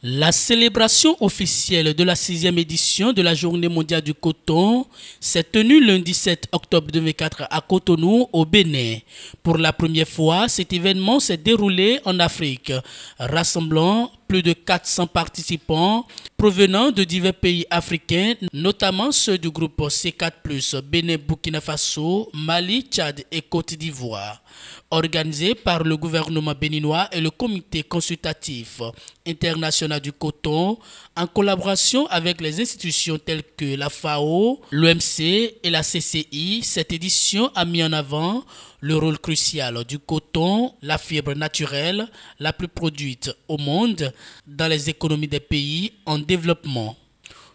La célébration officielle de la 6e édition de la Journée mondiale du coton s'est tenue lundi 7 octobre 2004 à Cotonou, au Bénin. Pour la première fois, cet événement s'est déroulé en Afrique, rassemblant plus de 400 participants provenant de divers pays africains, notamment ceux du groupe C4+, Bénin, Burkina Faso, Mali, Tchad et Côte d'Ivoire. Organisé par le gouvernement béninois et le comité consultatif international du coton, en collaboration avec les institutions telles que la FAO, l'OMC et la CCI, cette édition a mis en avant le rôle crucial du coton, la fibre naturelle la plus produite au monde, dans les économies des pays en développement.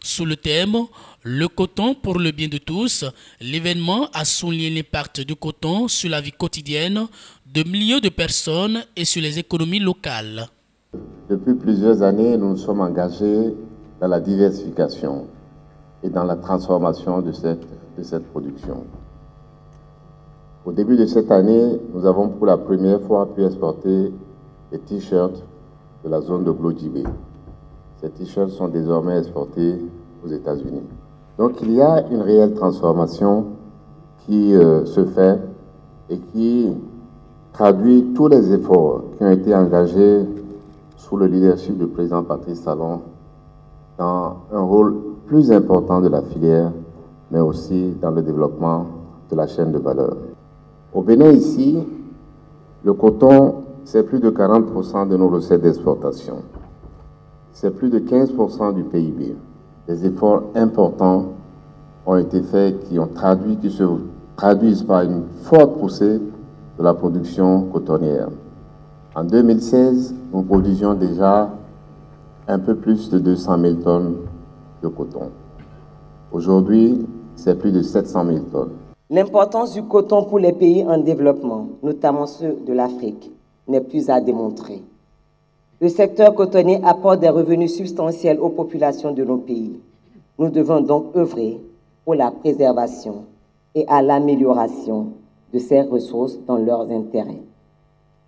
Sous le thème « Le coton pour le bien de tous », l'événement a souligné l'impact du coton sur la vie quotidienne de millions de personnes et sur les économies locales. Depuis plusieurs années, nous nous sommes engagés dans la diversification et dans la transformation de cette production. Au début de cette année, nous avons pour la première fois pu exporter les t-shirts de la zone de Glodjibé. Ces t-shirts sont désormais exportés aux États-Unis. Donc il y a une réelle transformation qui se fait et qui traduit tous les efforts qui ont été engagés sous le leadership du président Patrice Talon dans un rôle plus important de la filière, mais aussi dans le développement de la chaîne de valeur. Au Bénin ici, le coton, c'est plus de 40% de nos recettes d'exportation. C'est plus de 15% du PIB. Des efforts importants ont été faits qui se traduisent par une forte poussée de la production cotonnière. En 2016, nous produisions déjà un peu plus de 200 000 tonnes de coton. Aujourd'hui, c'est plus de 700 000 tonnes. L'importance du coton pour les pays en développement, notamment ceux de l'Afrique, n'est plus à démontrer. Le secteur cotonnier apporte des revenus substantiels aux populations de nos pays. Nous devons donc œuvrer pour la préservation et à l'amélioration de ces ressources dans leurs intérêts.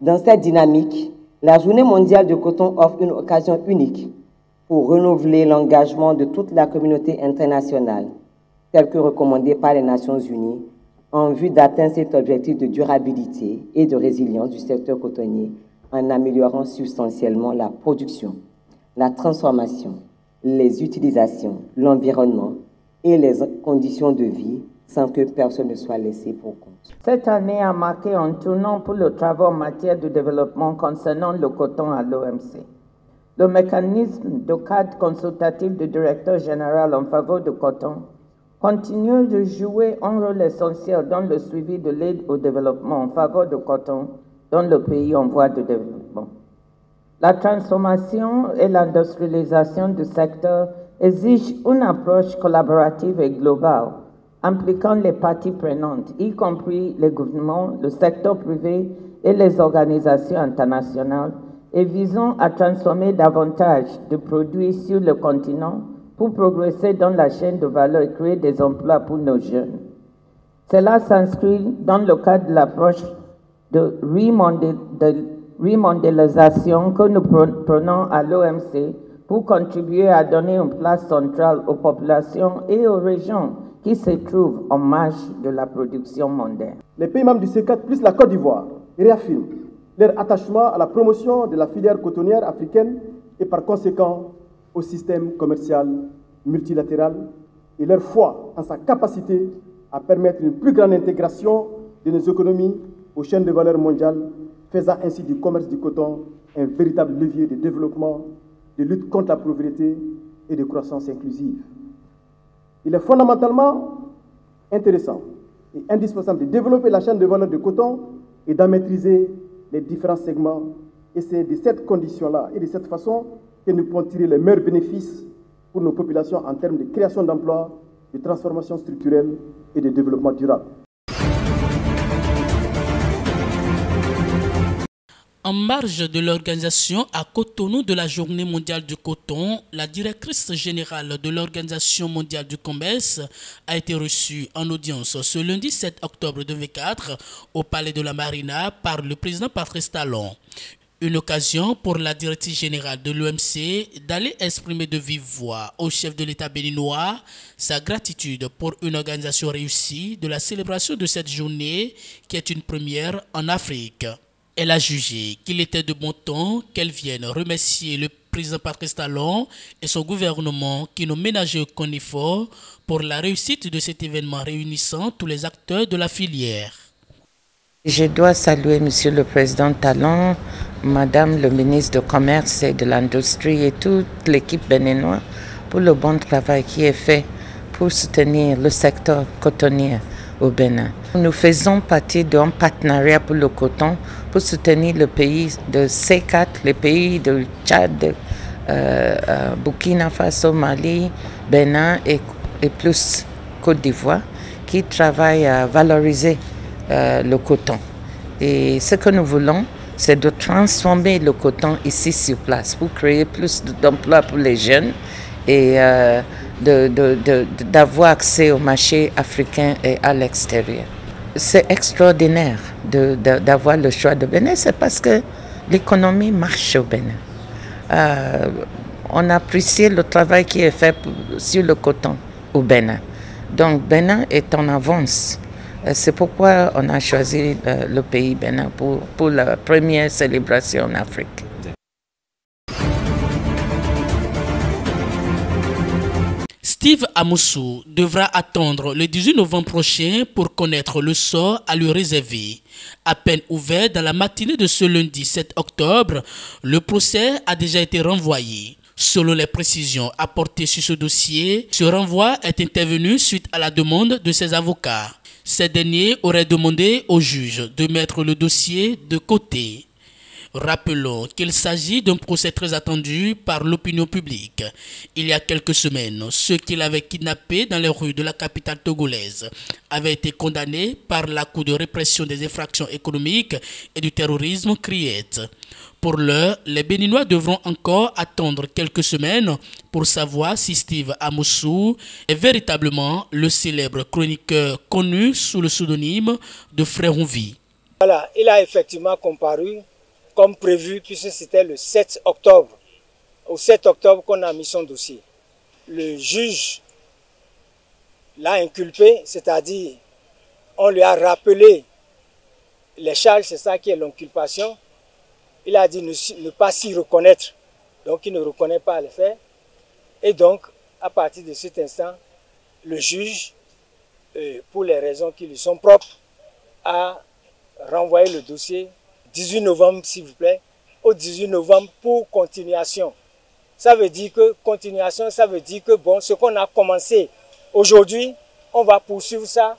Dans cette dynamique, la Journée mondiale du coton offre une occasion unique pour renouveler l'engagement de toute la communauté internationale, tel que recommandé par les Nations Unies, en vue d'atteindre cet objectif de durabilité et de résilience du secteur cotonnier en améliorant substantiellement la production, la transformation, les utilisations, l'environnement et les conditions de vie sans que personne ne soit laissé pour compte. Cette année a marqué un tournant pour le travail en matière de développement concernant le coton à l'OMC. Le mécanisme de cadre consultatif du directeur général en faveur du coton continue de jouer un rôle essentiel dans le suivi de l'aide au développement en faveur du coton dans le pays en voie de développement. La transformation et l'industrialisation du secteur exigent une approche collaborative et globale, impliquant les parties prenantes, y compris les gouvernements, le secteur privé et les organisations internationales, et visant à transformer davantage de produits sur le continent pour progresser dans la chaîne de valeur et créer des emplois pour nos jeunes. Cela s'inscrit dans le cadre de l'approche de remondialisation que nous prenons à l'OMC pour contribuer à donner une place centrale aux populations et aux régions qui se trouvent en marge de la production mondiale. Les pays membres du C4 plus la Côte d'Ivoire réaffirment leur attachement à la promotion de la filière cotonnière africaine et par conséquent au système commercial multilatéral et leur foi en sa capacité à permettre une plus grande intégration de nos économies aux chaînes de valeur mondiales, faisant ainsi du commerce du coton un véritable levier de développement, de lutte contre la pauvreté et de croissance inclusive. Il est fondamentalement intéressant et indispensable de développer la chaîne de valeur du coton et d'en maîtriser les différents segments. Et c'est de cette condition-là et de cette façon que nous pouvons tirer les meilleurs bénéfices pour nos populations en termes de création d'emplois, de transformation structurelle et de développement durable. En marge de l'organisation à Cotonou de la Journée mondiale du coton, la directrice générale de l'Organisation mondiale du commerce a été reçue en audience ce lundi 7 octobre 2004 au Palais de la Marina par le président Patrice Talon. Une occasion pour la directrice générale de l'OMC d'aller exprimer de vive voix au chef de l'État béninois sa gratitude pour une organisation réussie de la célébration de cette journée qui est une première en Afrique. Elle a jugé qu'il était de bon ton qu'elle vienne remercier le président Patrice Talon et son gouvernement qui n'ont ménagé aucun effort pour la réussite de cet événement réunissant tous les acteurs de la filière. Je dois saluer Monsieur le Président Talon, Madame le ministre du Commerce et de l'Industrie et toute l'équipe béninoise pour le bon travail qui est fait pour soutenir le secteur cotonnier au Bénin. Nous faisons partie d'un partenariat pour le coton pour soutenir le pays de C4, les pays de Tchad, Burkina Faso, Mali, Bénin et plus Côte d'Ivoire qui travaillent à valoriser le coton. Et ce que nous voulons, c'est de transformer le coton ici sur place pour créer plus d'emplois pour les jeunes et d'avoir accès au marché africain et à l'extérieur. C'est extraordinaire d'avoir le choix de Bénin, c'est parce que l'économie marche au Bénin. On apprécie le travail qui est fait sur le coton au Bénin. Donc Bénin est en avance. C'est pourquoi on a choisi le pays Bénin pour la première célébration en Afrique. Steve Amoussou devra attendre le 18 novembre prochain pour connaître le sort à lui réserver. À peine ouvert dans la matinée de ce lundi 7 octobre, le procès a déjà été renvoyé. Selon les précisions apportées sur ce dossier, ce renvoi est intervenu suite à la demande de ses avocats. Ces derniers auraient demandé au juge de mettre le dossier de côté. Rappelons qu'il s'agit d'un procès très attendu par l'opinion publique. Il y a quelques semaines, ceux qui l'avaient kidnappé dans les rues de la capitale togolaise avaient été condamnés par la Cour de répression des infractions économiques et du terrorisme CRIET. Pour l'heure, les Béninois devront encore attendre quelques semaines pour savoir si Steve Amoussou est véritablement le célèbre chroniqueur connu sous le pseudonyme de Frère Onvi. Voilà, il a effectivement comparu comme prévu puisque c'était le 7 octobre. Au 7 octobre qu'on a mis son dossier. Le juge l'a inculpé, c'est-à-dire on lui a rappelé les charges, c'est ça qui est l'inculpation. Il a dit ne pas s'y reconnaître, donc il ne reconnaît pas les faits. Et donc, à partir de cet instant, le juge, pour les raisons qui lui sont propres, a renvoyé le dossier 18 novembre, s'il vous plaît, au 18 novembre pour continuation. Ça veut dire que continuation, ça veut dire que bon, ce qu'on a commencé aujourd'hui, on va poursuivre ça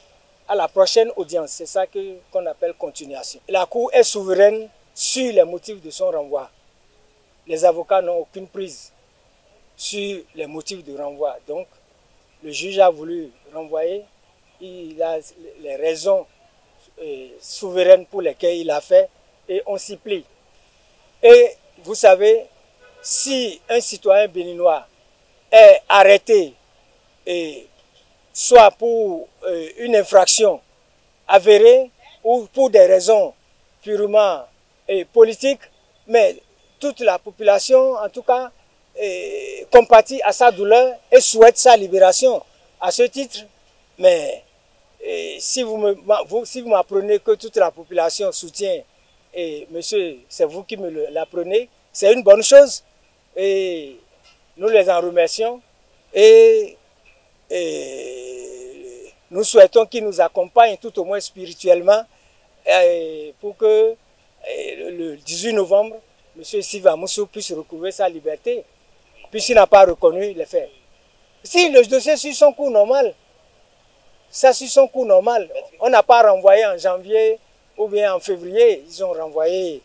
à la prochaine audience. C'est ça qu'on appelle continuation. La Cour est souveraine sur les motifs de son renvoi. Les avocats n'ont aucune prise sur les motifs de renvoi. Donc, le juge a voulu renvoyer. Il a les raisons souveraines pour lesquelles il a fait et on s'y plie. Et vous savez, si un citoyen béninois est arrêté, soit pour une infraction avérée ou pour des raisons purement politiques, mais toute la population, en tout cas, compatit à sa douleur et souhaite sa libération. À ce titre, mais si vous m'apprenez que toute la population soutient, et monsieur, c'est vous qui me l'apprenez, c'est une bonne chose. Et nous les en remercions. Et nous souhaitons qu'ils nous accompagnent tout au moins spirituellement pour que le 18 novembre, M. Steve Amoussou puisse recouvrer sa liberté, puisqu'il n'a pas reconnu les faits. Si le dossier suit son cours normal, ça suit son cours normal. On n'a pas renvoyé en janvier ou bien en février, ils ont renvoyé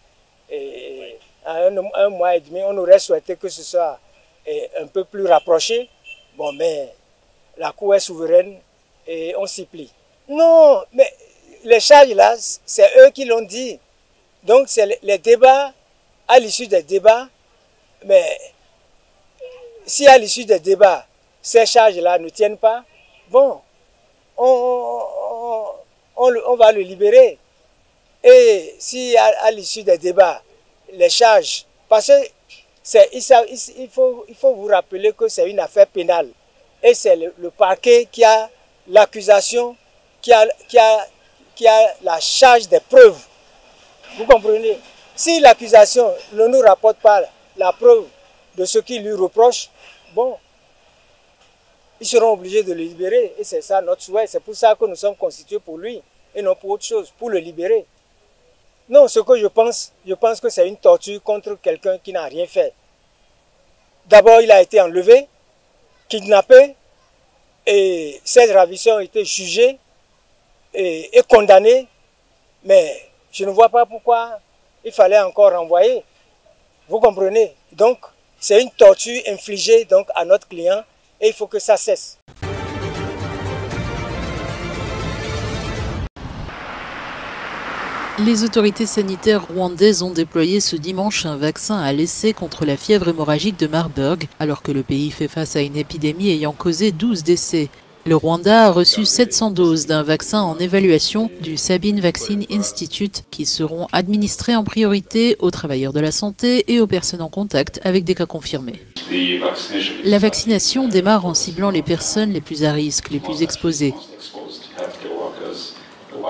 un mois et demi. On aurait souhaité que ce soit un peu plus rapproché. Bon, mais la Cour est souveraine et on s'y plie. Non, mais les charges là, c'est eux qui l'ont dit. Donc c'est les débats, à l'issue des débats, mais si à l'issue des débats, ces charges-là ne tiennent pas, bon, on va le libérer. Et si à l'issue des débats, les charges. Parce que il faut vous rappeler que c'est une affaire pénale. Et c'est le parquet qui a l'accusation, qui a la charge des preuves. Vous comprenez? Si l'accusation ne nous rapporte pas la preuve de ce qu'il lui reproche, bon, ils seront obligés de le libérer. Et c'est ça notre souhait. C'est pour ça que nous sommes constitués pour lui et non pour autre chose, pour le libérer. Non, ce que je pense que c'est une torture contre quelqu'un qui n'a rien fait. D'abord, il a été enlevé, kidnappé, et ses ravisseurs ont été jugés et condamnés. Mais je ne vois pas pourquoi il fallait encore renvoyer. Vous comprenez? Donc, c'est une torture infligée donc, à notre client et il faut que ça cesse. Les autorités sanitaires rwandaises ont déployé ce dimanche un vaccin à l'essai contre la fièvre hémorragique de Marburg, alors que le pays fait face à une épidémie ayant causé 12 décès. Le Rwanda a reçu 700 doses d'un vaccin en évaluation du Sabin Vaccine Institute qui seront administrées en priorité aux travailleurs de la santé et aux personnes en contact avec des cas confirmés. La vaccination démarre en ciblant les personnes les plus à risque, les plus exposées.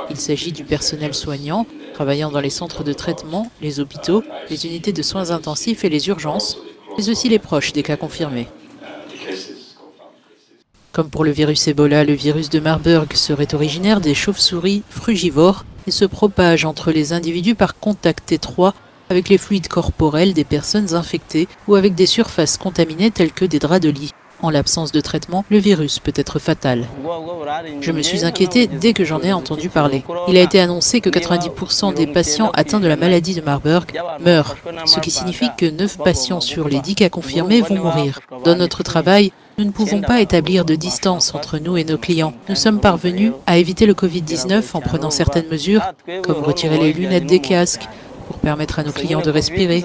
Il s'agit du personnel soignant, travaillant dans les centres de traitement, les hôpitaux, les unités de soins intensifs et les urgences, mais aussi les proches des cas confirmés. Comme pour le virus Ebola, le virus de Marburg serait originaire des chauves-souris frugivores et se propage entre les individus par contact étroit avec les fluides corporels des personnes infectées ou avec des surfaces contaminées telles que des draps de lit. En l'absence de traitement, le virus peut être fatal. Je me suis inquiété dès que j'en ai entendu parler. Il a été annoncé que 90% des patients atteints de la maladie de Marburg meurent, ce qui signifie que 9 patients sur les 10 cas confirmés vont mourir. Dans notre travail, nous ne pouvons pas établir de distance entre nous et nos clients. Nous sommes parvenus à éviter le Covid-19 en prenant certaines mesures, comme retirer les lunettes des casques, pour permettre à nos clients de respirer.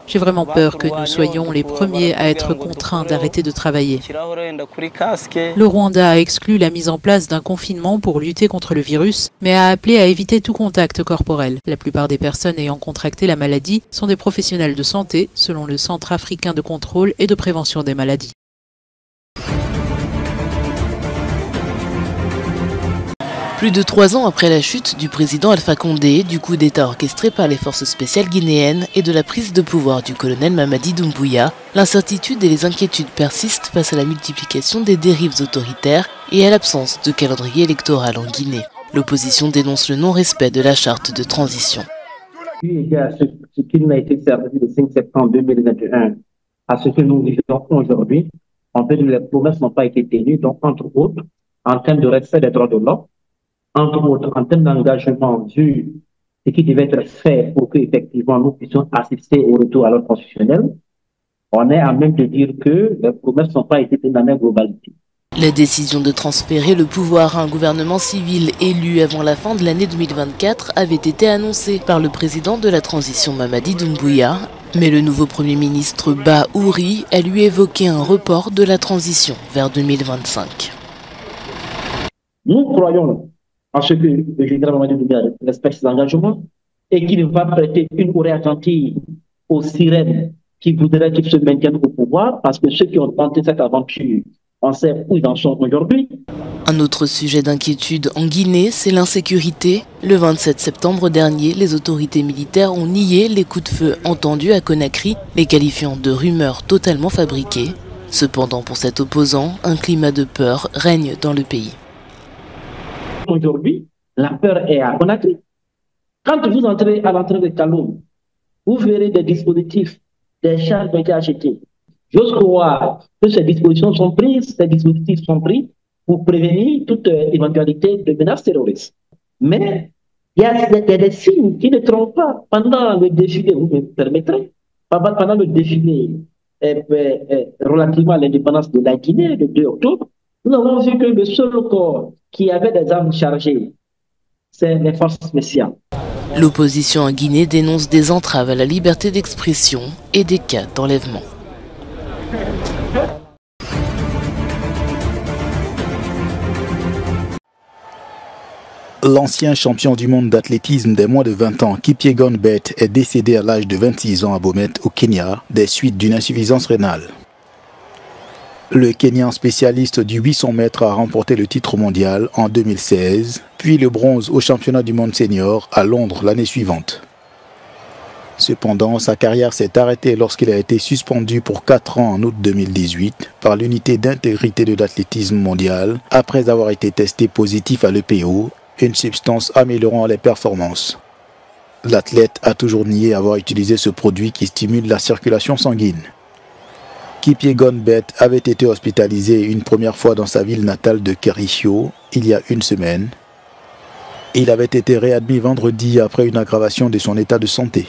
J'ai vraiment peur que nous soyons les premiers à être contraints d'arrêter de travailler. Le Rwanda a exclu la mise en place d'un confinement pour lutter contre le virus, mais a appelé à éviter tout contact corporel. La plupart des personnes ayant contracté la maladie sont des professionnels de santé, selon le Centre africain de contrôle et de prévention des maladies. Plus de 3 ans après la chute du président Alpha Condé, du coup d'État orchestré par les forces spéciales guinéennes et de la prise de pouvoir du colonel Mamadi Doumbouya, l'incertitude et les inquiétudes persistent face à la multiplication des dérives autoritaires et à l'absence de calendrier électoral en Guinée. L'opposition dénonce le non-respect de la charte de transition. Ce qu'il n'a été servi le 5 septembre 2021 à ce que nous vivons aujourd'hui, en fait, les promesses n'ont pas été tenues, donc entre autres, en termes de respect des droits de l'homme, entre autres, en termes d'engagement vu ce qui devait être fait pour qu'effectivement nous puissions assister au retour à l'ordre constitutionnel, on est à même de dire que les promesses n'ont pas été tenues dans leur globalité. La décision de transférer le pouvoir à un gouvernement civil élu avant la fin de l'année 2024 avait été annoncée par le président de la transition Mamadi Doumbouya, mais le nouveau Premier ministre Ba Ouri a lui évoqué un report de la transition vers 2025. Nous croyons en ce que le général Mamadi Doumbouya respecte ses engagements et qu'il va prêter une oreille attentive aux sirènes qui voudraient qu'il se maintienne au pouvoir, parce que ceux qui ont tenté cette aventure, on sait où ils en sont aujourd'hui. Un autre sujet d'inquiétude en Guinée, c'est l'insécurité. Le 27 septembre dernier, les autorités militaires ont nié les coups de feu entendus à Conakry, les qualifiant de rumeurs totalement fabriquées. Cependant, pour cet opposant, un climat de peur règne dans le pays. Aujourd'hui, la peur est à Conakry. Quand vous entrez à l'entrée de Kaloum, vous verrez des dispositifs, des chars qui ont été achetés. J'ose croire que ces dispositions sont prises, ces dispositifs sont pris pour prévenir toute éventualité de menace terroriste. Mais il y a des signes qui ne trompent pas. Pendant le défilé, vous me permettrez, pendant le défilé relativement à l'indépendance de la Guinée, le 2 octobre, nous avons vu que le seul corps qui avait des armes chargées, c'est les forces spéciales. L'opposition en Guinée dénonce des entraves à la liberté d'expression et des cas d'enlèvement. L'ancien champion du monde d'athlétisme des moins de 20 ans, Kipyegon Bett, est décédé à l'âge de 26 ans à Bomet, au Kenya, des suites d'une insuffisance rénale. Le Kenyan spécialiste du 800 mètres a remporté le titre mondial en 2016, puis le bronze au championnat du monde senior à Londres l'année suivante. Cependant, sa carrière s'est arrêtée lorsqu'il a été suspendu pour 4 ans en août 2018 par l'unité d'intégrité de l'athlétisme mondial après avoir été testé positif à l'EPO, une substance améliorant les performances. L'athlète a toujours nié avoir utilisé ce produit qui stimule la circulation sanguine. Kipyegon Bett avait été hospitalisé une première fois dans sa ville natale de Kericho il y a une semaine. Il avait été réadmis vendredi après une aggravation de son état de santé.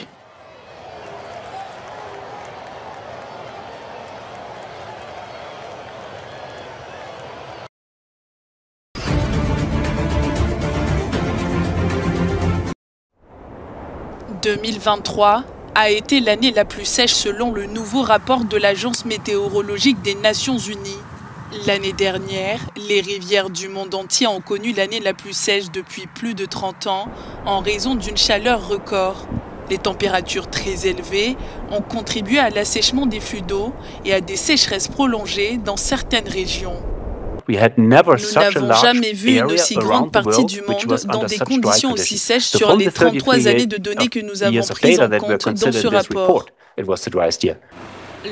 « 2023 a été l'année la plus sèche selon le nouveau rapport de l'Agence météorologique des Nations Unies. L'année dernière, les rivières du monde entier ont connu l'année la plus sèche depuis plus de 30 ans en raison d'une chaleur record. Les températures très élevées ont contribué à l'assèchement des flux d'eau et à des sécheresses prolongées dans certaines régions. Nous n'avons jamais vu une aussi grande partie du monde dans des conditions aussi sèches sur les 33 années de données que nous avons prises en compte dans ce rapport.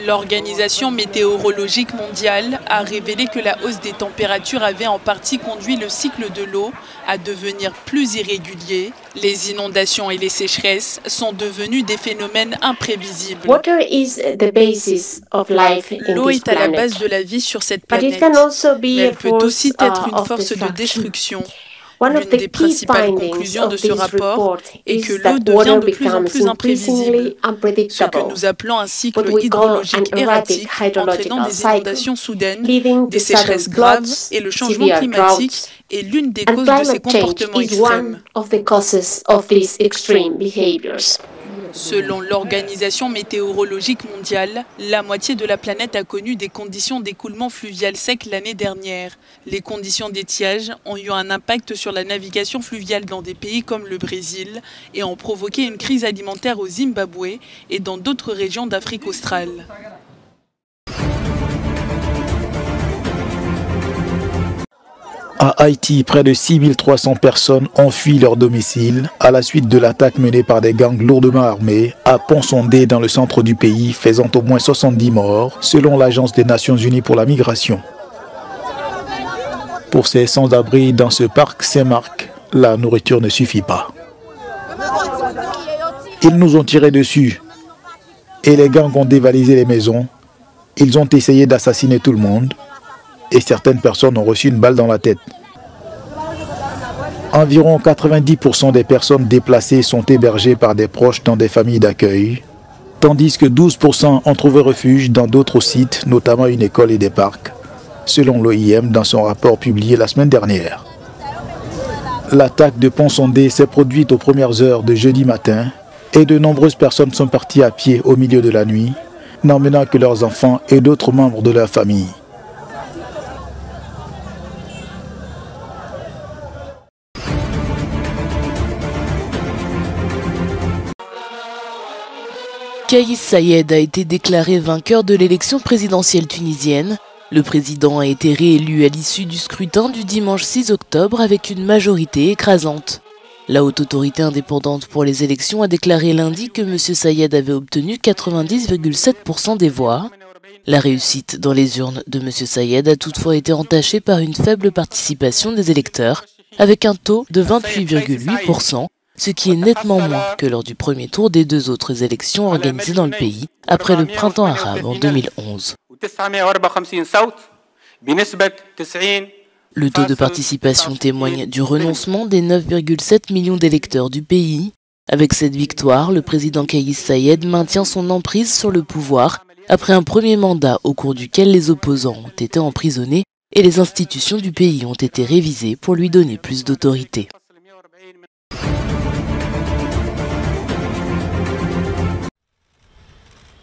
L'Organisation météorologique mondiale a révélé que la hausse des températures avait en partie conduit le cycle de l'eau à devenir plus irrégulier. Les inondations et les sécheresses sont devenus des phénomènes imprévisibles. L'eau est à la base de la vie sur cette planète, mais elle peut aussi être une force de destruction. L'une des principales conclusions de ce rapport est que l'eau devient de plus en plus imprévisible, ce que nous appelons un cycle hydrologique erratique entraînant des inondations soudaines, des sécheresses graves et le changement climatique est l'une des causes de ces comportements extrêmes. Selon l'Organisation météorologique mondiale, la moitié de la planète a connu des conditions d'écoulement fluvial sec l'année dernière. Les conditions d'étiage ont eu un impact sur la navigation fluviale dans des pays comme le Brésil et ont provoqué une crise alimentaire au Zimbabwe et dans d'autres régions d'Afrique australe. À Haïti, près de 6300 personnes ont fui leur domicile à la suite de l'attaque menée par des gangs lourdement armés à Pont-Sondé dans le centre du pays, faisant au moins 70 morts, selon l'Agence des Nations Unies pour la migration. Pour ces sans-abri dans ce parc Saint-Marc, la nourriture ne suffit pas. Ils nous ont tiré dessus et les gangs ont dévalisé les maisons. Ils ont essayé d'assassiner tout le monde. Et certaines personnes ont reçu une balle dans la tête. Environ 90% des personnes déplacées sont hébergées par des proches dans des familles d'accueil, tandis que 12% ont trouvé refuge dans d'autres sites, notamment une école et des parcs, selon l'OIM dans son rapport publié la semaine dernière. L'attaque de Pont-Sondé s'est produite aux premières heures de jeudi matin et de nombreuses personnes sont parties à pied au milieu de la nuit, n'emmenant que leurs enfants et d'autres membres de leur famille. Kais Saied a été déclaré vainqueur de l'élection présidentielle tunisienne. Le président a été réélu à l'issue du scrutin du dimanche 6 octobre avec une majorité écrasante. La haute autorité indépendante pour les élections a déclaré lundi que M. Saied avait obtenu 90,7% des voix. La réussite dans les urnes de M. Saied a toutefois été entachée par une faible participation des électeurs, avec un taux de 28,8%. Ce qui est nettement moins que lors du premier tour des deux autres élections organisées dans le pays après le printemps arabe en 2011. Le taux de participation témoigne du renoncement des 9,7 millions d'électeurs du pays. Avec cette victoire, le président Kais Saied maintient son emprise sur le pouvoir après un premier mandat au cours duquel les opposants ont été emprisonnés et les institutions du pays ont été révisées pour lui donner plus d'autorité.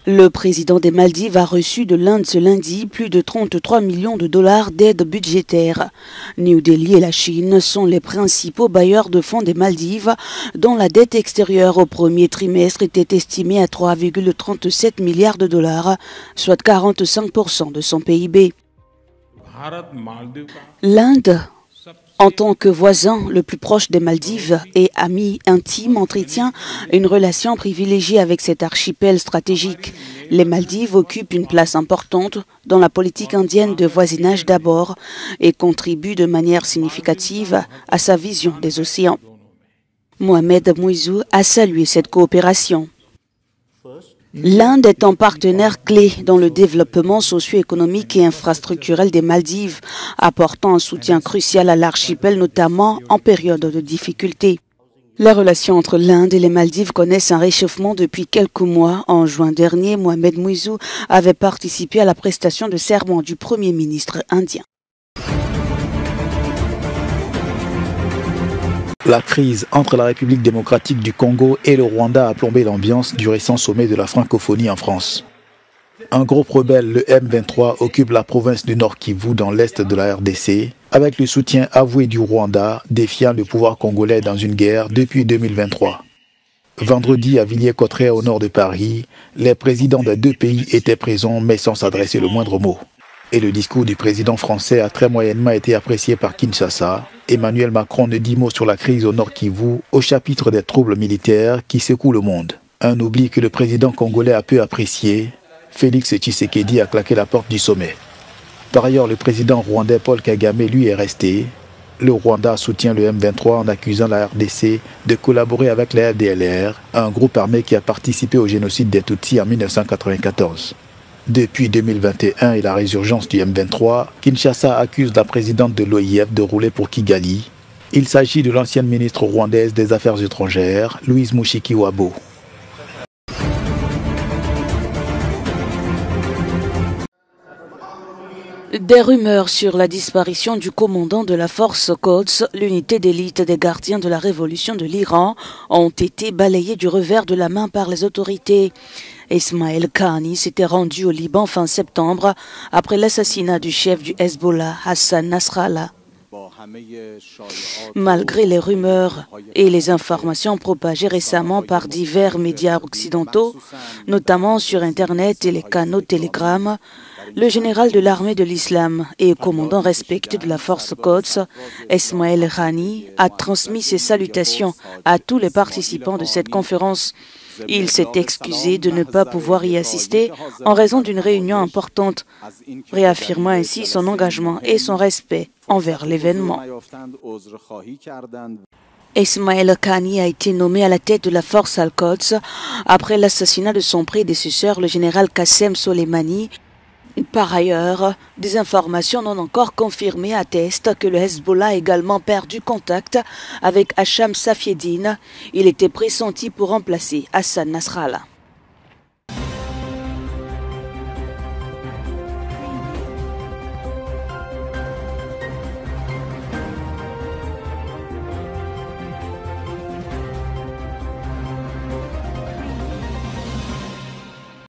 Le président des Maldives a reçu de l'Inde ce lundi plus de 33 millions de dollars d'aide budgétaire. New Delhi et la Chine sont les principaux bailleurs de fonds des Maldives, dont la dette extérieure au premier trimestre était estimée à 3,37 milliards de dollars, soit 45% de son PIB. L'Inde, en tant que voisin le plus proche des Maldives et ami intime, entretient une relation privilégiée avec cet archipel stratégique. Les Maldives occupent une place importante dans la politique indienne de voisinage d'abord et contribuent de manière significative à sa vision des océans. Mohamed Muizou a salué cette coopération. L'Inde est un partenaire clé dans le développement socio-économique et infrastructurel des Maldives, apportant un soutien crucial à l'archipel, notamment en période de difficulté. Les relations entre l'Inde et les Maldives connaissent un réchauffement depuis quelques mois. En juin dernier, Mohamed Muizou avait participé à la prestation de serment du Premier ministre indien. La crise entre la République démocratique du Congo et le Rwanda a plombé l'ambiance du récent sommet de la francophonie en France. Un groupe rebelle, le M23, occupe la province du Nord Kivu dans l'est de la RDC, avec le soutien avoué du Rwanda, défiant le pouvoir congolais dans une guerre depuis 2023. Vendredi, à Villiers-Cotterêts, au nord de Paris, les présidents des deux pays étaient présents mais sans s'adresser le moindre mot. Et le discours du président français a très moyennement été apprécié par Kinshasa. Emmanuel Macron ne dit mot sur la crise au Nord Kivu, au chapitre des troubles militaires qui secouent le monde. Un oubli que le président congolais a peu apprécié. Félix Tshisekedi a claqué la porte du sommet. Par ailleurs, le président rwandais Paul Kagame, lui, est resté. Le Rwanda soutient le M23 en accusant la RDC de collaborer avec la FDLR, un groupe armé qui a participé au génocide des Tutsis en 1994. Depuis 2021 et la résurgence du M23, Kinshasa accuse la présidente de l'OIF de rouler pour Kigali. Il s'agit de l'ancienne ministre rwandaise des Affaires étrangères, Louise Mushikiwabo. Des rumeurs sur la disparition du commandant de la force Quds, l'unité d'élite des gardiens de la révolution de l'Iran, ont été balayées du revers de la main par les autorités. Ismaël Khani s'était rendu au Liban fin septembre après l'assassinat du chef du Hezbollah, Hassan Nasrallah. Malgré les rumeurs et les informations propagées récemment par divers médias occidentaux, notamment sur Internet et les canaux Telegram, le général de l'armée de l'islam et commandant respecté de la force Quds, Ismaël Khani, a transmis ses salutations à tous les participants de cette conférence. Il s'est excusé de ne pas pouvoir y assister en raison d'une réunion importante, réaffirmant ainsi son engagement et son respect envers l'événement. Ismaël Khani a été nommé à la tête de la force Al-Quds après l'assassinat de son prédécesseur, le général Qassem Soleimani. Par ailleurs, des informations non encore confirmées attestent que le Hezbollah a également perdu contact avec Hacham Safieddine. Il était pressenti pour remplacer Hassan Nasrallah.